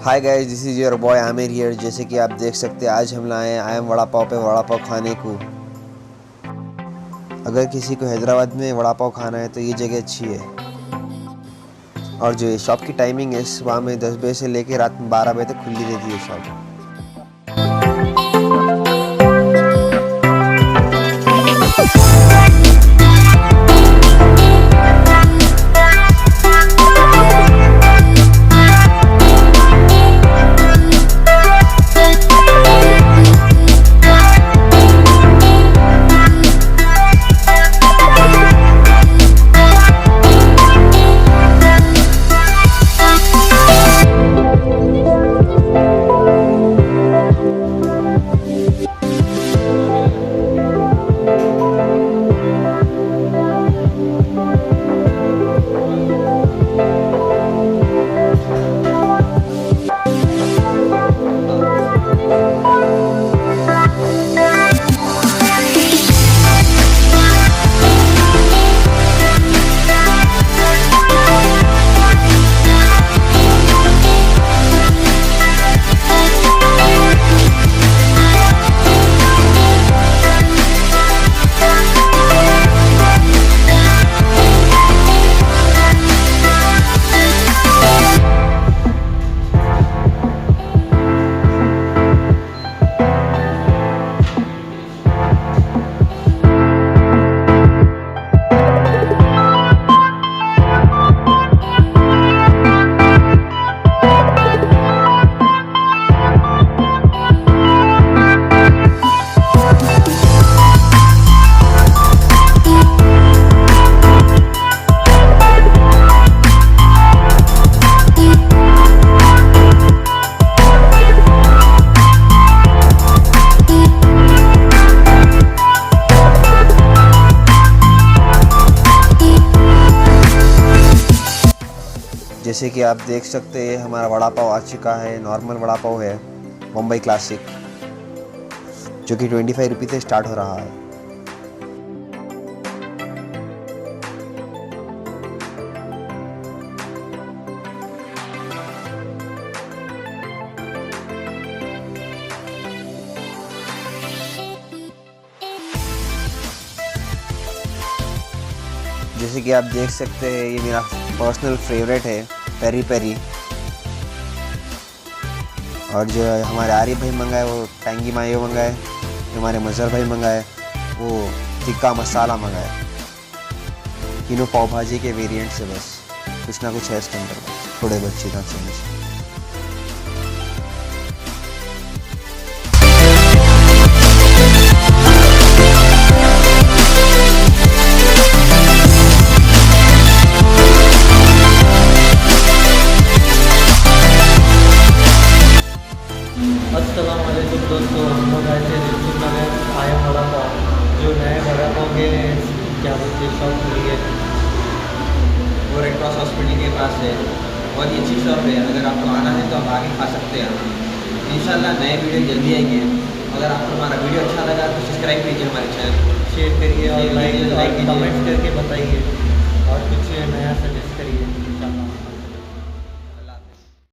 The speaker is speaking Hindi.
Hi guys, this is your boy Aamir here. जैसे कि आप देख सकते हैं, आज हम लाए हैं आई एम वड़ा पाव पे वड़ा पाव खाने को। अगर किसी को हैदराबाद में वड़ा पाव खाना है तो ये जगह अच्छी है। और जो ये शॉप की टाइमिंग है, सुबह में 10 बजे से लेकर रात में 12 बजे तक खुली रहती है शॉप। जैसे कि आप देख सकते हैं, हमारा वड़ा पाव आ चुका है। नॉर्मल वड़ा पाव है, मुंबई क्लासिक, जो कि 25 रुपये से स्टार्ट हो रहा है। जैसे कि आप देख सकते हैं, ये मेरा पर्सनल फेवरेट है, पेरी पेरी। और जो हमारे आरिफ भाई मंगाए वो टैंगी मायो मंगाए, जो हमारे मज़हर भाई मंगाए वो टिक्का मसाला मंगाए। तीनों पाव भाजी के वेरिएंट से बस कुछ ना कुछ है इसके अंदर, थोड़े बच्चे का चीज़। अस्सलामुअलैकुम दोस्तों, हम लोग आए थे दिलसुख नगर आया वड़ा पाव, जो नए वड़ा पाव के क्या बोलते हैं शॉप खुली है वो रेड क्रॉस हॉस्पिटल के पास है। बहुत ही अच्छी शॉप है। अगर आपको आना है तो आप आके खा सकते हैं। इंशाल्लाह नए वीडियो जल्दी आएंगे। अगर आपको हमारा वीडियो अच्छा लगा तो सब्सक्राइब कीजिए हमारे चैनल, शेयर करिए और लाइक कमेंट्स करके बताइए और कुछ नया सजेस्ट करिए।